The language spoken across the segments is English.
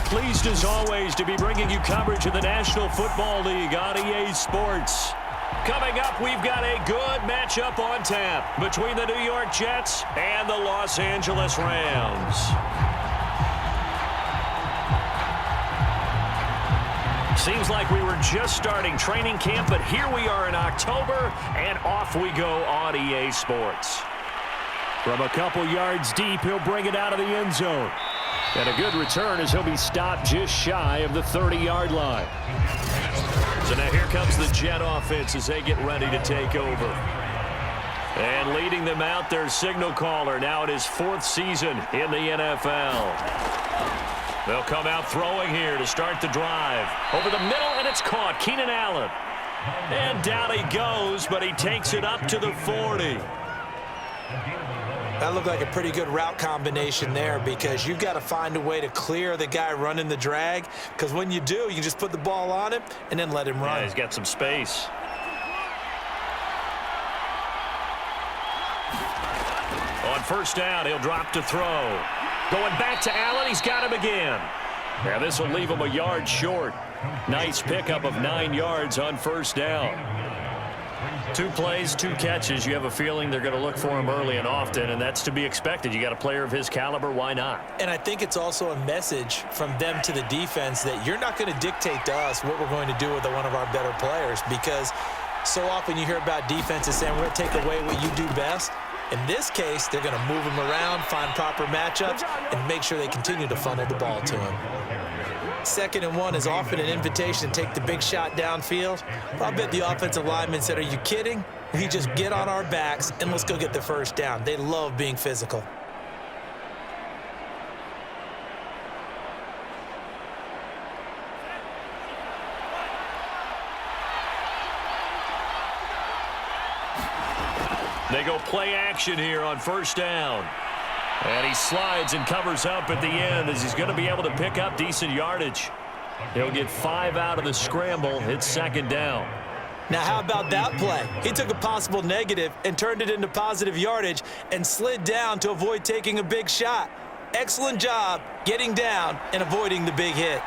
Pleased as always to be bringing you coverage of the National Football League on EA Sports. Coming up, we've got a good matchup on tap between the New York Jets and the Los Angeles Rams. Seems like we were just starting training camp, but here we are in October, and off we go on EA Sports. From a couple yards deep, he'll bring it out of the end zone. And a good return as he'll be stopped just shy of the 30-yard line. So now here comes the Jet offense as they get ready to take over. And leading them out, their signal caller, now in his 4th season in the NFL. They'll come out throwing here to start the drive. Over the middle, and it's caught. Keenan Allen. And down he goes, but he takes it up to the 40. That looked like a pretty good route combination there because you've got to find a way to clear the guy running the drag, because when you do, you just put the ball on him and then let him run. Yeah, he's got some space. On first down, he'll drop to throw. Going back to Allen, he's got him again. Now this will leave him a yard short. Nice pickup of 9 yards on first down. 2 plays, 2 catches. You have a feeling they're going to look for him early and often, and that's to be expected. You got a player of his caliber, why not? And I think it's also a message from them to the defense that you're not going to dictate to us what we're going to do with one of our better players, because so often you hear about defenses saying we're going to take away what you do best. In this case, they're going to move him around, find proper matchups, and make sure they continue to funnel the ball to him. 2nd and 1 is often an invitation to take the big shot downfield. But I bet the offensive linemen said, are you kidding? We just get on our backs and let's go get the first down. They love being physical. They go play action here on first down. And he slides and covers up at the end as he's going to be able to pick up decent yardage. He'll get 5 out of the scramble. It's 2nd down. Now, how about that play? He took a possible negative and turned it into positive yardage and slid down to avoid taking a big shot. Excellent job getting down and avoiding the big hit.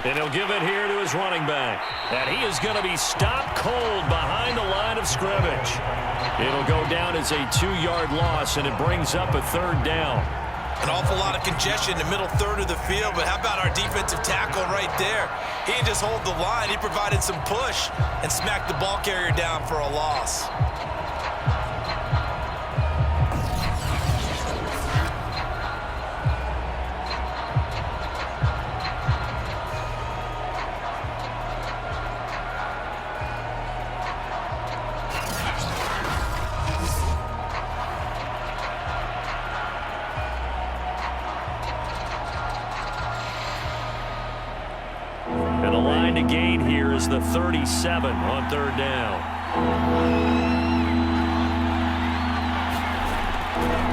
And he'll give it here to his running back. And he is going to be stopped cold behind the line of scrimmage. It'll go down as a 2-yard loss, and it brings up a 3rd down. An awful lot of congestion in the middle third of the field, but how about our defensive tackle right there? He didn't just hold the line. He provided some push and smacked the ball carrier down for a loss. To gain here is the 37 on 3rd down.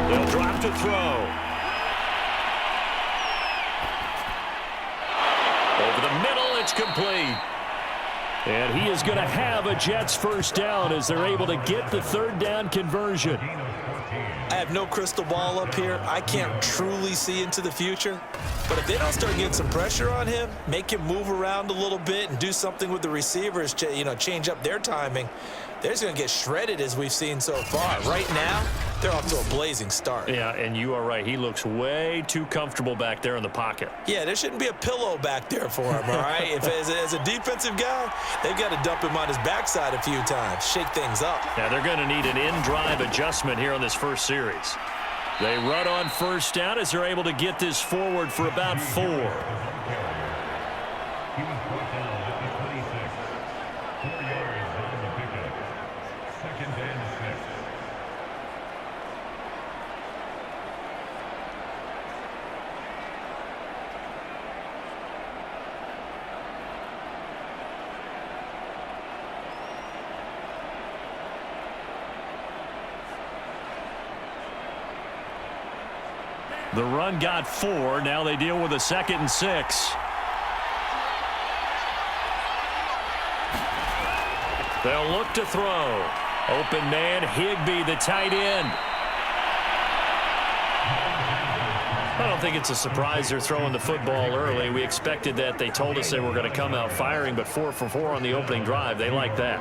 They'll drop to throw. Over the middle, it's complete. And he is going to have a Jets first down as they're able to get the 3rd down conversion. I have no crystal ball up here. I can't truly see into the future. But if they don't start getting some pressure on him, make him move around a little bit and do something with the receivers to, change up their timing, they're just going to get shredded as we've seen so far. Right now, they're off to a blazing start. Yeah, and you are right. He looks way too comfortable back there in the pocket. Yeah, there shouldn't be a pillow back there for him, all right? If as a defensive guy, they've got to dump him on his backside a few times, shake things up. Now, they're going to need an in-drive adjustment here on this first series. They run on first down as they're able to get this forward for about 4. The run got 4. Now they deal with a 2nd and 6. They'll look to throw. Open man, Higbee, the tight end. I don't think it's a surprise they're throwing the football early. We expected that. They told us they were going to come out firing, but 4 for 4 on the opening drive. They like that.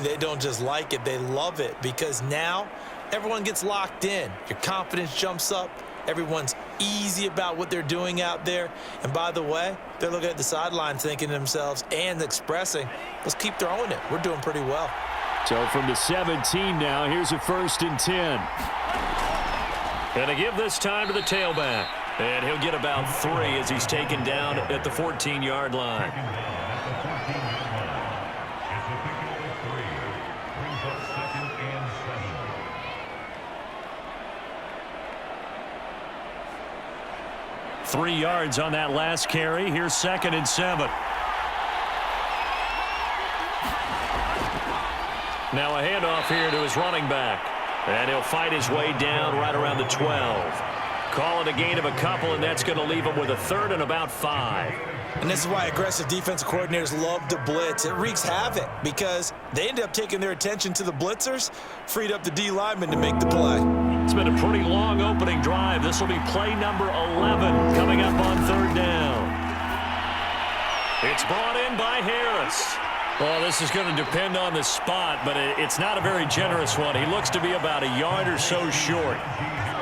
They don't just like it. They love it because now everyone gets locked in. Your confidence jumps up. Everyone's easy about what they're doing out there. And by the way, they're looking at the sideline thinking to themselves and expressing, let's keep throwing it. We're doing pretty well. So from the 17 now, here's a 1st and 10. And to give this time to the tailback. And he'll get about 3 as he's taken down at the 14-yard line. Three yards on that last carry. Here's 2nd and 7. Now a handoff here to his running back. And he'll fight his way down right around the 12. Call it a gain of a couple, and that's going to leave him with a 3rd and about 5. And this is why aggressive defensive coordinators love to blitz. It wreaks havoc because they end up taking their attention to the blitzers, freed up the D lineman to make the play. It's been a pretty long opening drive. This will be play number 11 coming up on 3rd down. It's brought in by Harris. Well, this is going to depend on the spot, but it's not a very generous one. He looks to be about a yard or so short.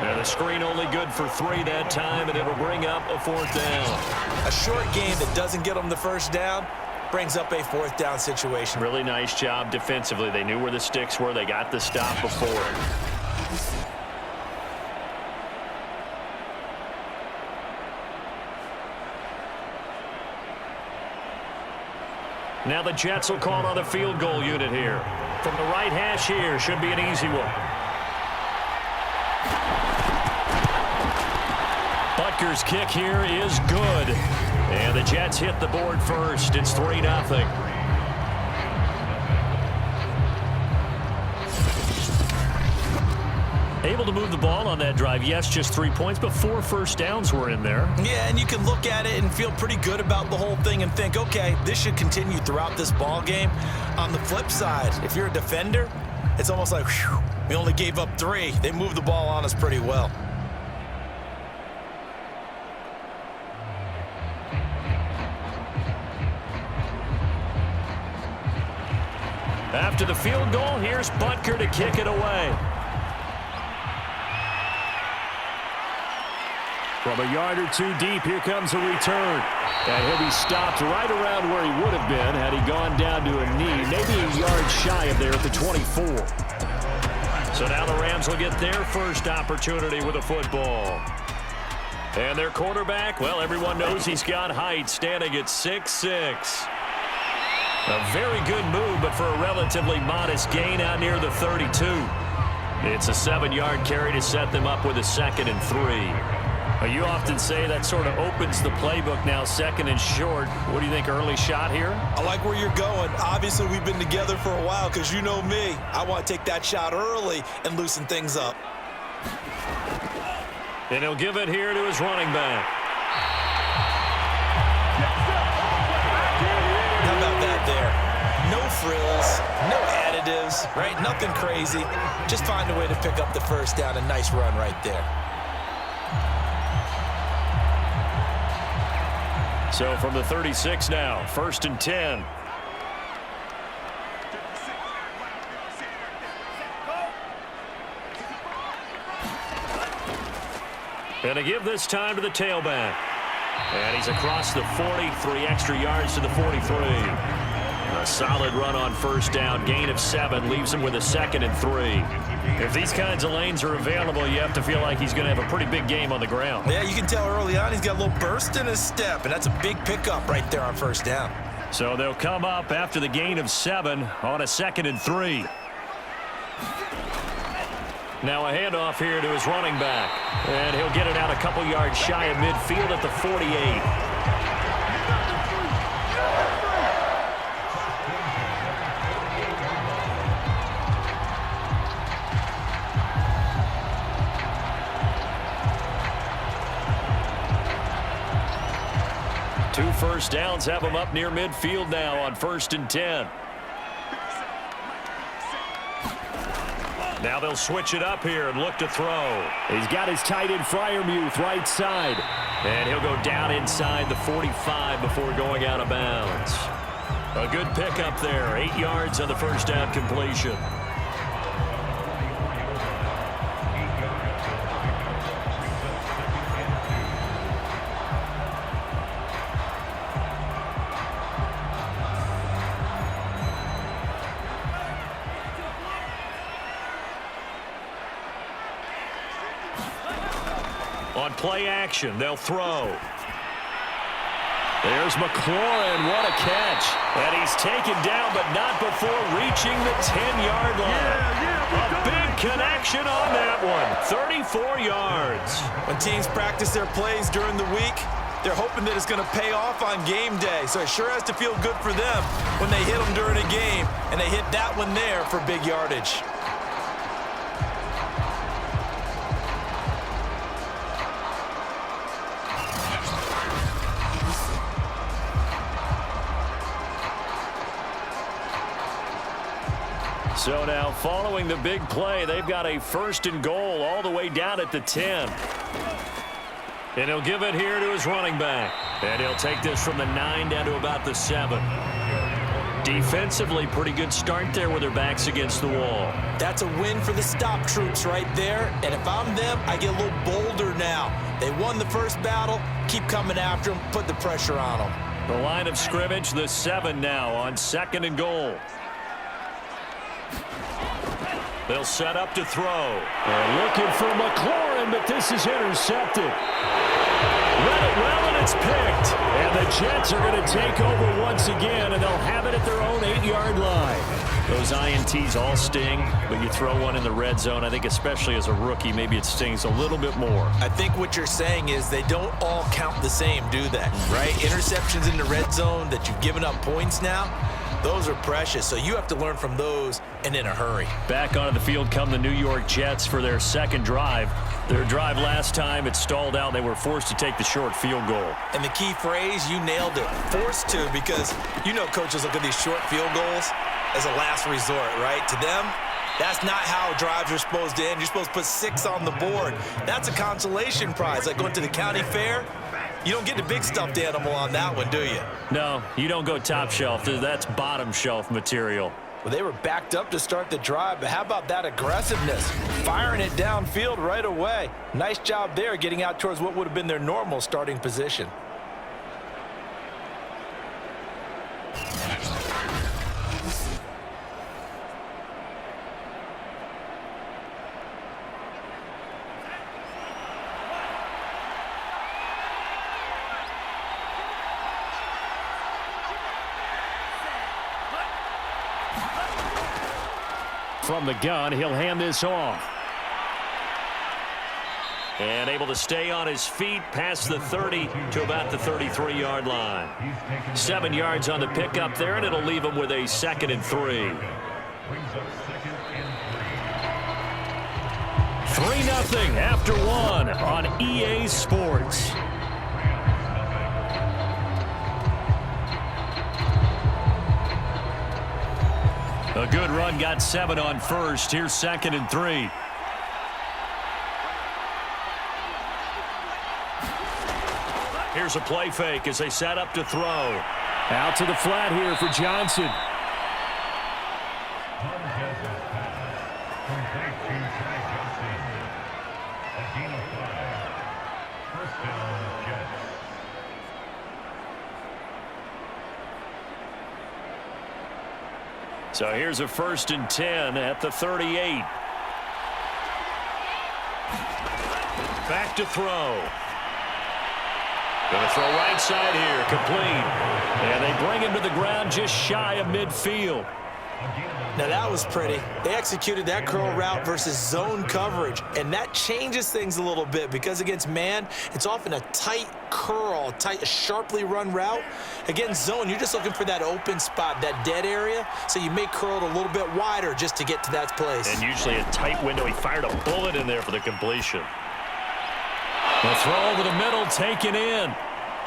And the screen only good for 3 that time, and it'll bring up a 4th down. A short game that doesn't get them the 1st down brings up a 4th down situation. Really nice job defensively. They knew where the sticks were. They got the stop before it. Now the Jets will call on the field goal unit here. From the right hash here, should be an easy one. Butker's kick here is good. And the Jets hit the board first. It's 3-0. Able to move the ball on that drive. Yes, just 3 points, but 4 first downs were in there. Yeah, and you can look at it and feel pretty good about the whole thing and think, okay, this should continue throughout this ball game. On the flip side, if you're a defender, it's almost like, whew, we only gave up 3. They moved the ball on us pretty well. After the field goal, here's Butker to kick it away. From a yard or 2 deep, here comes a return. And he'll be stopped right around where he would have been had he gone down to a knee, maybe a yard shy of there at the 24. So now the Rams will get their first opportunity with a football. And their quarterback, well, everyone knows he's got height, standing at 6'6". A very good move, but for a relatively modest gain out near the 32. It's a 7-yard carry to set them up with a 2nd and 3. You often say that sort of opens the playbook now, 2nd and short. What do you think, early shot here? I like where you're going. Obviously, we've been together for a while because you know me. I want to take that shot early and loosen things up. And he'll give it here to his running back. How about that there? No frills, no additives, right? Nothing crazy. Just find a way to pick up the 1st down. A nice run right there. So from the 36 now, 1st and 10. And to give this time to the tailback. And he's across the 40, 3 extra yards to the 43. A solid run on 1st down, gain of 7, leaves him with a 2nd and 3. If these kinds of lanes are available, you have to feel like he's going to have a pretty big game on the ground. Yeah, you can tell early on he's got a little burst in his step, and that's a big pickup right there on 1st down. So they'll come up after the gain of 7 on a 2nd and 3. Now a handoff here to his running back. And he'll get it out a couple yards shy of midfield at the 48. Two first downs have him up near midfield now on 1st and 10. Now they'll switch it up here and look to throw. He's got his tight end Freiermuth right side. And he'll go down inside the 45 before going out of bounds. A good pickup there. 8 yards on the first down completion. On play action, they'll throw. There's McLaurin. What a catch. And he's taken down, but not before reaching the 10-yard line. A big connection on that one. 34 yards. When teams practice their plays during the week, they're hoping that it's going to pay off on game day. So it sure has to feel good for them when they hit them during a game, and they hit that one there for big yardage. So now, following the big play, they've got a 1st and goal all the way down at the 10. And he'll give it here to his running back. And he'll take this from the 9 down to about the 7. Defensively, pretty good start there with their backs against the wall. That's a win for the stop troops right there. And if I'm them, I get a little bolder now. They won the first battle. Keep coming after them. Put the pressure on them. The line of scrimmage, the 7 now on 2nd and goal. They'll set up to throw. They're looking for McLaurin, but this is intercepted. Read it well, and it's picked. And the Jets are going to take over once again, and they'll have it at their own 8-yard line. Those INTs all sting, but you throw one in the red zone, I think especially as a rookie, maybe it stings a little bit more. I think what you're saying is they don't all count the same, do they? Right? Interceptions in the red zone that you've given up points now, those are precious, so you have to learn from those and in a hurry. Back onto the field come the New York Jets for their second drive. Their drive last time, it stalled out. They were forced to take the short field goal. And the key phrase, you nailed it, forced to, because you know coaches look at these short field goals as a last resort, right? To them, that's not how drives are supposed to end. You're supposed to put 6 on the board. That's a consolation prize, like going to the county fair. You don't get the big stuffed animal on that one, do you? No, you don't go top shelf. That's bottom shelf material. Well, they were backed up to start the drive, but how about that aggressiveness? Firing it downfield right away. Nice job there getting out towards what would have been their normal starting position. From the gun, he'll hand this off. And able to stay on his feet past the 30 to about the 33-yard line. 7 yards on the pickup there, and it'll leave him with a 2nd and 3. 3-0 after 1 on EA Sports. A good run, got 7 on first. Here's 2nd and 3. Here's a play fake as they set up to throw. Out to the flat here for Johnson. So here's a 1st and 10 at the 38. Back to throw. Going to throw right side here, complete. And they bring him to the ground just shy of midfield. Now that was pretty. They executed that curl route versus zone coverage, and that changes things a little bit because against man, it's often a tight curl, a sharply run route. Against zone, you're just looking for that open spot, that dead area, so you may curl it a little bit wider just to get to that place. And usually a tight window. He fired a bullet in there for the completion. The throw over the middle, taken in.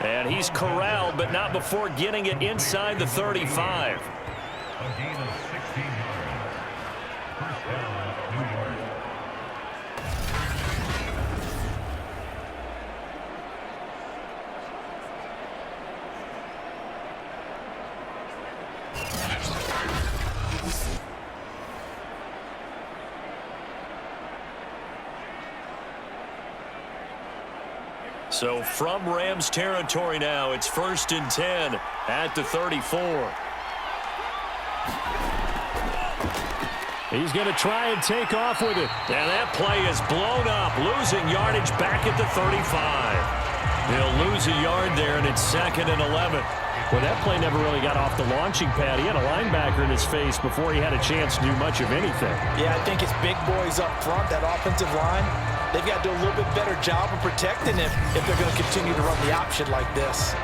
And he's corralled, but not before getting it inside the 35. So from Rams territory now, it's 1st and 10 at the 34. He's going to try and take off with it. And that play is blown up, losing yardage back at the 35. He'll lose a yard there, and it's 2nd and 11. Well, that play never really got off the launching pad. He had a linebacker in his face before he had a chance to do much of anything. Yeah, I think it's big boys up front, that offensive line. They've got to do a little bit better job of protecting him if they're going to continue to run the option like this.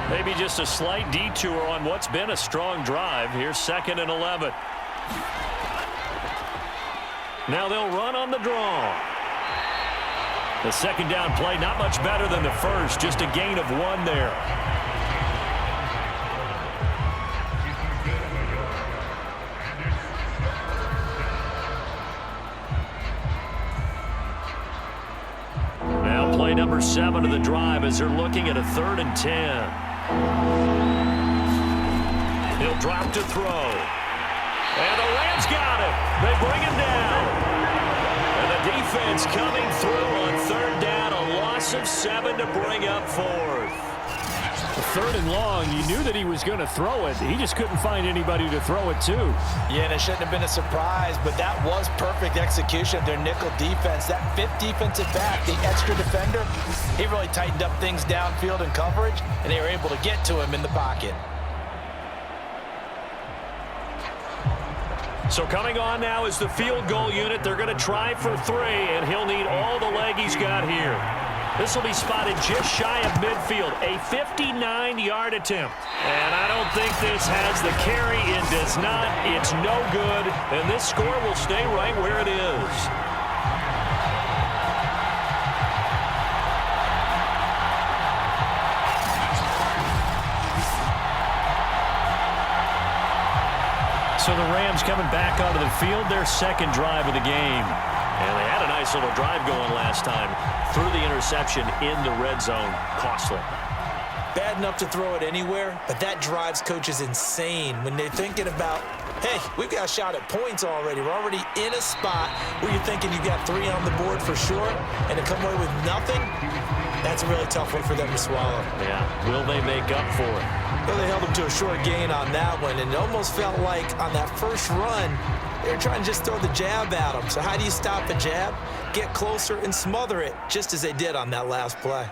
Maybe just a slight detour on what's been a strong drive. Here's 2nd and 11. Now they'll run on the draw. The second down play, not much better than the first, just a gain of 1 there. Now play number 7 of the drive as they're looking at a 3rd and 10. He'll drop to throw. And the Rams got him. They bring him down. And the defense coming through on 3rd down. A loss of 7 to bring up 4th. 3rd and long, you knew that he was going to throw it. He just couldn't find anybody to throw it to. Yeah, and it shouldn't have been a surprise, but that was perfect execution of their nickel defense. That 5th defensive back, the extra defender, he really tightened up things downfield in coverage, and they were able to get to him in the pocket. So coming on now is the field goal unit. They're going to try for 3, and he'll need all the leg he's got here. This will be spotted just shy of midfield. A 59-yard attempt. And I don't think this has the carry. It does not. It's no good. And this score will stay right where it is. So the Rams coming back onto the field, their 2nd drive of the game. And they had a nice little drive going last time. Threw the interception in the red zone. Costly. Bad enough to throw it anywhere, but that drives coaches insane when they're thinking about, hey, we've got a shot at points already. We're already in a spot where you're thinking you got 3 on the board for sure, and to come away with nothing, that's a really tough one for them to swallow. Yeah, will they make up for it? Well, they held them to a short gain on that one, and it almost felt like on that first run, they were trying to just throw the jab at them. So how do you stop a jab? Get closer and smother it, just as they did on that last play.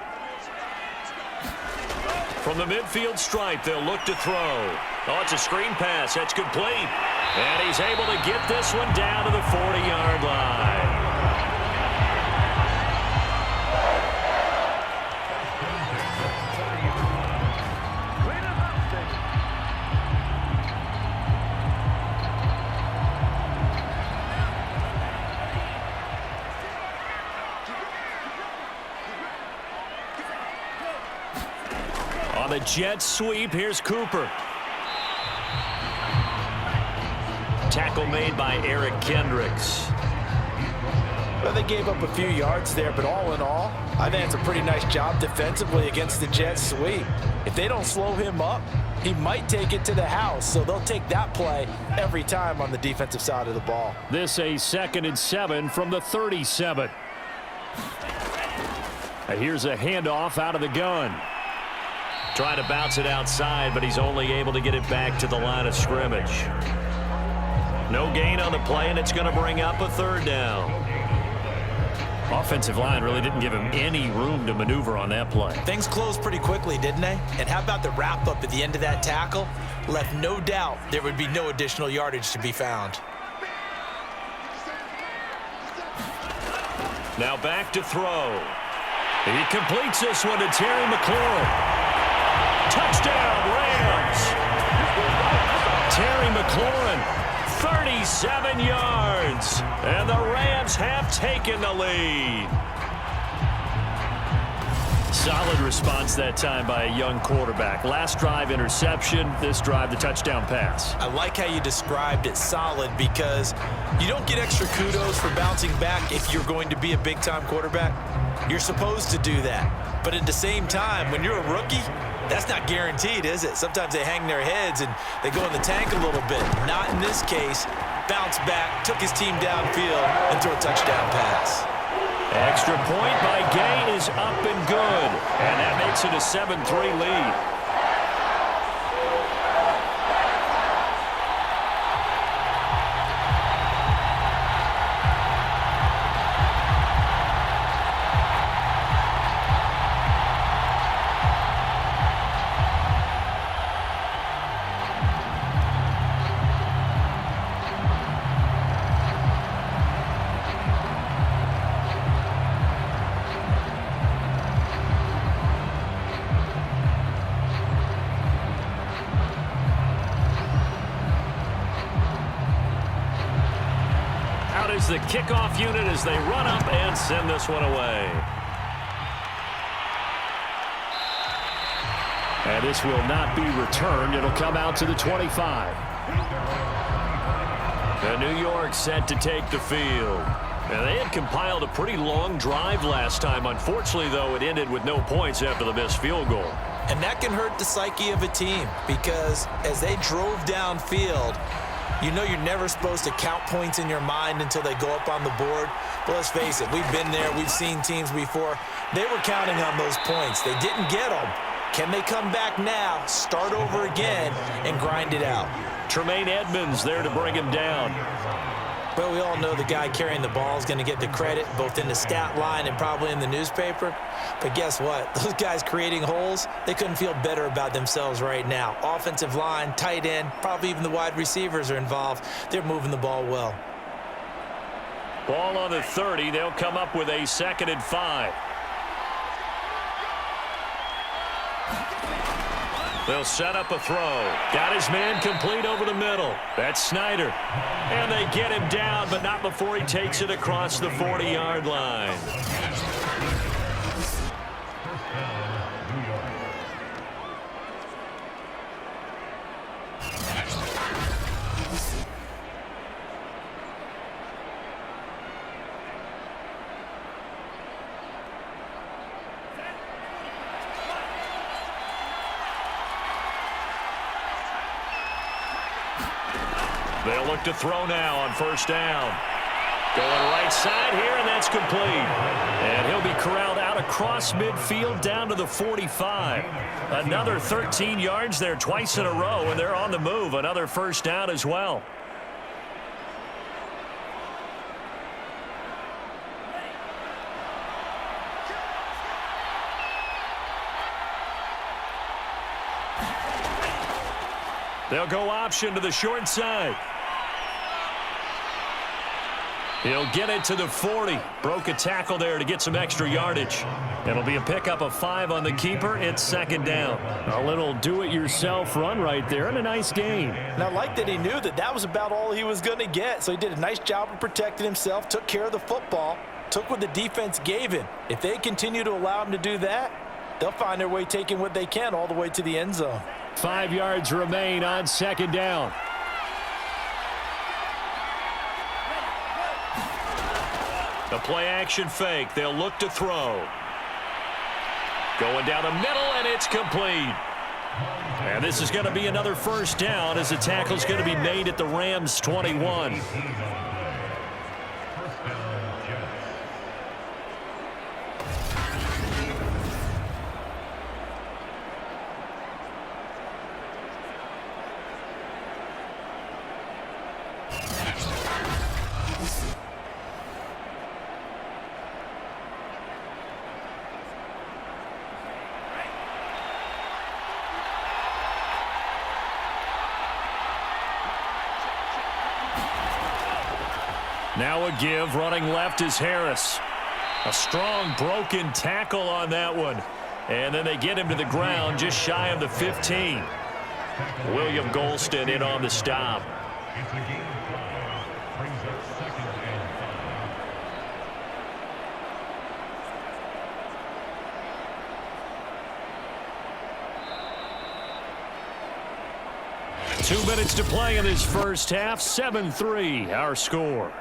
From the midfield stripe, they'll look to throw. Oh, it's a screen pass. That's complete. And he's able to get this one down to the 40-yard line. On the jet sweep, here's Cooper. Tackle made by Eric Kendricks. Well, they gave up a few yards there, but all in all, I think it's a pretty nice job defensively against the jet sweep. If they don't slow him up, he might take it to the house, so they'll take that play every time on the defensive side of the ball. This a 2nd and 7 from the 37. Here's a handoff out of the gun. Trying to bounce it outside, but he's only able to get it back to the line of scrimmage. No gain on the play, and it's going to bring up a 3rd down. Offensive line really didn't give him any room to maneuver on that play. Things closed pretty quickly, didn't they? And how about the wrap-up at the end of that tackle? Left no doubt there would be no additional yardage to be found. Now back to throw. He completes this one to Terry McLaurin. Touchdown, Rams. Terry McLaurin, 37 yards. And the Rams have taken the lead. Solid response that time by a young quarterback. Last drive, interception. This drive, the touchdown pass. I like how you described it, solid, because you don't get extra kudos for bouncing back if you're going to be a big-time quarterback. You're supposed to do that. But at the same time, when you're a rookie, that's not guaranteed, is it? Sometimes they hang their heads and they go in the tank a little bit. Not in this case. Bounced back, took his team downfield, and threw a touchdown pass. Extra point by Gay is up and good. And that makes it a 7-3 lead. Is the kickoff unit as they run up and send this one away. And this will not be returned. It'll come out to the 25. And New York set to take the field. And they had compiled a pretty long drive last time. Unfortunately, though, it ended with no points after the missed field goal. And that can hurt the psyche of a team because as they drove downfield, you know you're never supposed to count points in your mind until they go up on the board. But let's face it, we've been there. We've seen teams before. They were counting on those points. They didn't get them. Can they come back now, start over again, and grind it out? Tremaine Edmonds there to bring him down. Well, we all know the guy carrying the ball is going to get the credit, both in the stat line and probably in the newspaper. But guess what? Those guys creating holes, they couldn't feel better about themselves right now. Offensive line, tight end, probably even the wide receivers are involved. They're moving the ball well. Ball on the 30. They'll come up with a 2nd and 5. They'll set up a throw. Got his man complete over the middle. That's Snyder. And they get him down, but not before he takes it across the 40-yard line. They'll look to throw now on 1st down. Going right side here, and that's complete. And he'll be corralled out across midfield down to the 45. Another 13 yards there twice in a row, and they're on the move. Another 1st down as well. They'll go option to the short side. He'll get it to the 40. Broke a tackle there to get some extra yardage. It'll be a pickup of 5 on the keeper. It's 2nd down. A little do-it-yourself run right there and a nice gain. And I like that he knew that that was about all he was going to get. So he did a nice job of protecting himself, took care of the football, took what the defense gave him. If they continue to allow him to do that, they'll find their way taking what they can all the way to the end zone. 5 yards remain on 2nd down. The play-action fake. They'll look to throw. Going down the middle, and it's complete. And this is going to be another 1st down as the tackle's going to be made at the Rams' 21. Now a give, running left is Harris. A strong broken tackle on that one. And then they get him to the ground just shy of the 15. William Golston in on the stop. 2 minutes to play in this first half. 7-3 our score.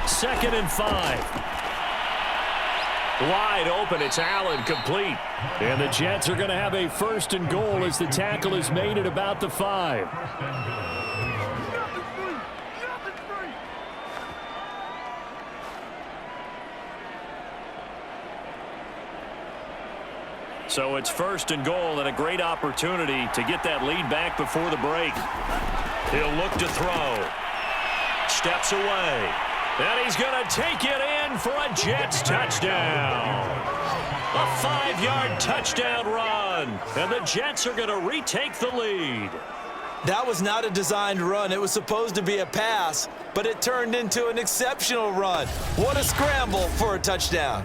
Second and 5. Wide open, it's Allen, complete. And the Jets are going to have a first and goal as the tackle is made at about the 5. So it's first and goal and a great opportunity to get that lead back before the break. He'll look to throw. Steps away. And he's going to take it in for a Jets touchdown. A 5-yard touchdown run. And the Jets are going to retake the lead. That was not a designed run. It was supposed to be a pass, but it turned into an exceptional run. What a scramble for a touchdown.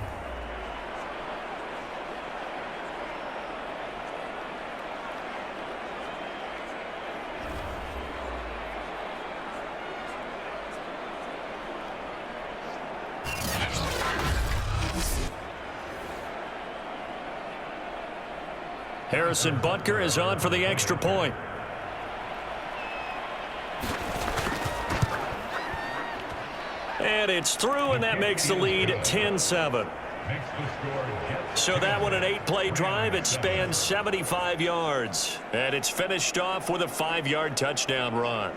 Harrison Butker is on for the extra point. And it's through, and that makes the lead 10-7. So that one an 8-play drive. It spans 75 yards. And it's finished off with a 5-yard touchdown run.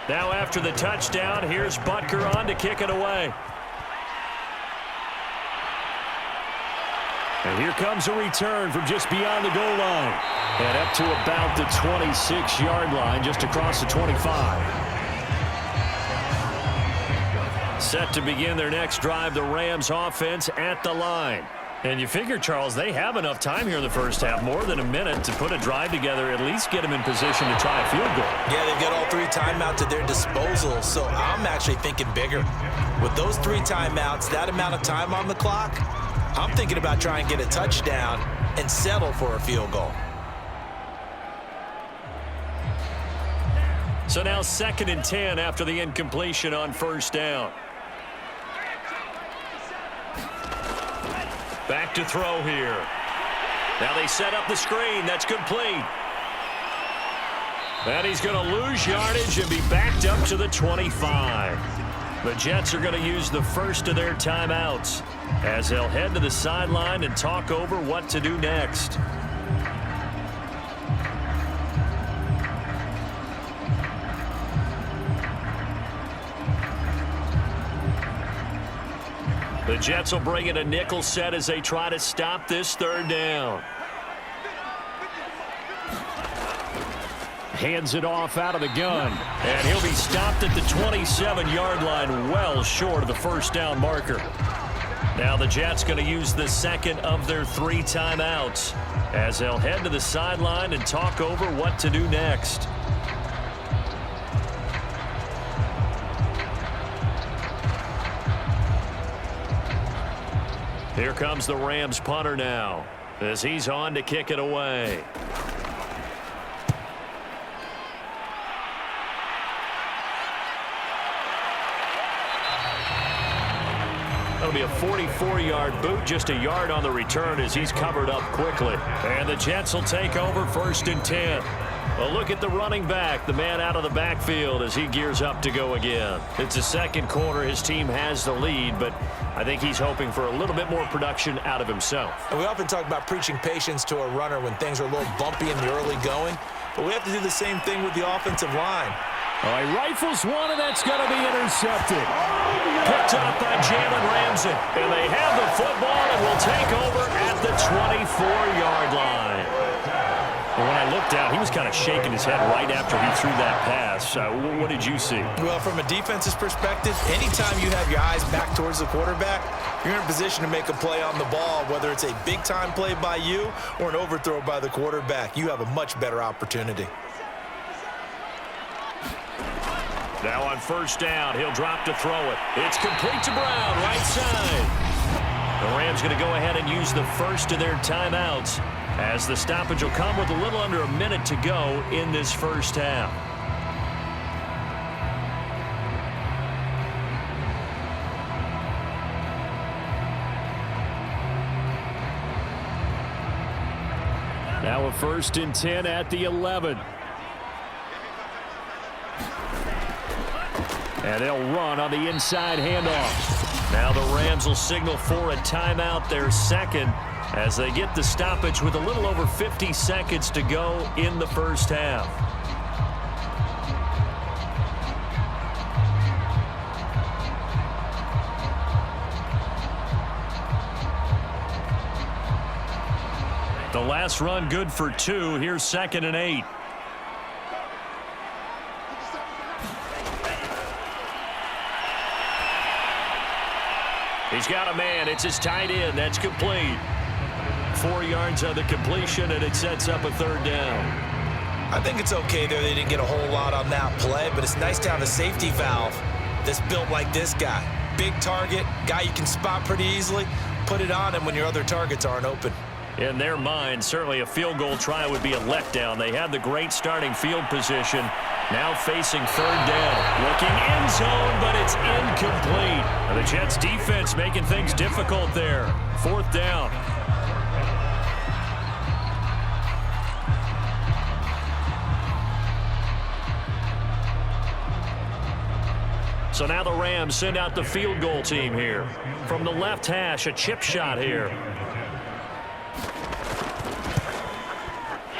Now after the touchdown, here's Butker on to kick it away. And here comes a return from just beyond the goal line. And up to about the 26-yard line, just across the 25. Set to begin their next drive, the Rams offense at the line. And you figure, Charles, they have enough time here in the first half, more than a minute, to put a drive together, at least get them in position to try a field goal. Yeah, they've got all 3 timeouts at their disposal, so I'm actually thinking bigger. With those 3 timeouts, that amount of time on the clock, I'm thinking about trying to get a touchdown and settle for a field goal. So now 2nd and 10 after the incompletion on first down. Back to throw here. Now they set up the screen. That's complete. And he's going to lose yardage and be backed up to the 25. The Jets are going to use the first of their timeouts as they'll head to the sideline and talk over what to do next. The Jets will bring in a nickel set as they try to stop this 3rd down. Hands it off out of the gun. And he'll be stopped at the 27-yard line, well short of the first down marker. Now the Jets going to use the 2nd of their 3 timeouts as they'll head to the sideline and talk over what to do next. Here comes the Rams punter now as he's on to kick it away. That'll be a 44-yard boot, just a yard on the return as he's covered up quickly. And the Jets will take over 1st and 10. A look at the running back, the man out of the backfield as he gears up to go again. It's the 2nd quarter. His team has the lead, but I think he's hoping for a little bit more production out of himself. And we often talk about preaching patience to a runner when things are a little bumpy in the early going, but we have to do the same thing with the offensive line. Oh, he rifles one, and that's going to be intercepted. Picked up by Jalen Ramsey. And they have the football and will take over at the 24-yard line. Well, when I looked out, he was kind of shaking his head right after he threw that pass. What did you see? Well, from a defense's perspective, anytime you have your eyes back towards the quarterback, you're in a position to make a play on the ball, whether it's a big-time play by you or an overthrow by the quarterback. You have a much better opportunity. Now on first down, he'll drop to throw it. It's complete to Brown, right side. The Rams going to go ahead and use the first of their timeouts, as the stoppage will come with a little under a minute to go in this first half. Now a 1st and 10 at the 11. And they'll run on the inside handoff. Now the Rams will signal for a timeout, their second, as they get the stoppage with a little over 50 seconds to go in the first half. The last run good for 2. Here's 2nd and 8. He's got a man. It's his tight end. That's complete. 4 yards on the completion, and it sets up a 3rd down. I think it's okay there. They didn't get a whole lot on that play, but it's nice to have a safety valve that's built like this guy. Big target, guy you can spot pretty easily. Put it on him when your other targets aren't open. In their mind, certainly a field goal try would be a letdown. They had the great starting field position. Now facing 3rd down. Looking end zone, but it's incomplete. And the Jets defense making things difficult there. 4th down. So now the Rams send out the field goal team here. From the left hash, a chip shot here.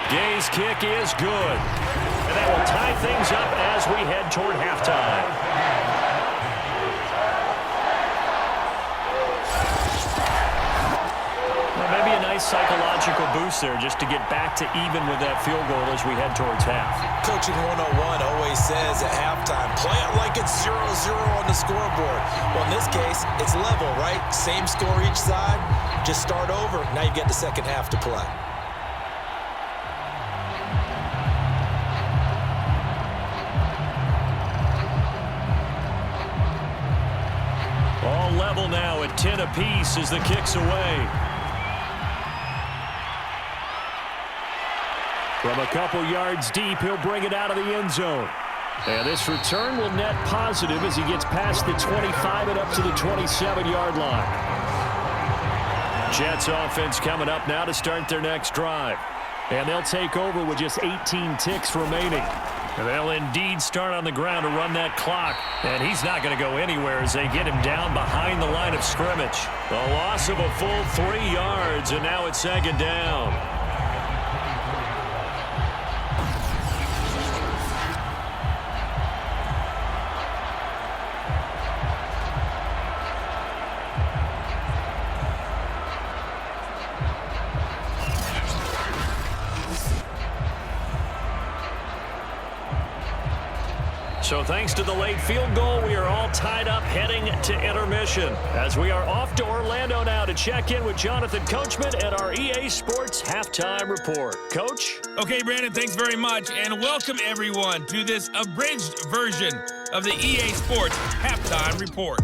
Gay's kick is good. And that will tie things up as we head toward halftime. Well, maybe a nice psychological boost there just to get back to even with that field goal as we head towards half. Coaching 101 always says at halftime, play it like it's 0-0 on the scoreboard. Well, in this case, it's level, right? Same score each side. Just start over. Now you get the second half to play. All level now at 10 apiece as the kick's away. From a couple yards deep, he'll bring it out of the end zone. And this return will net positive as he gets past the 25 and up to the 27-yard line. Jets offense coming up now to start their next drive. And they'll take over with just 18 ticks remaining. And they'll indeed start on the ground to run that clock. And he's not going to go anywhere as they get him down behind the line of scrimmage. The loss of a full 3 yards, and now it's 2nd down. So thanks to the late field goal, we are all tied up heading to intermission. As we are off to Orlando now to check in with Jonathan Coachman at our EA Sports Halftime Report. Coach? Okay, Brandon, thanks very much. And welcome, everyone, to this abridged version of the EA Sports Halftime Report.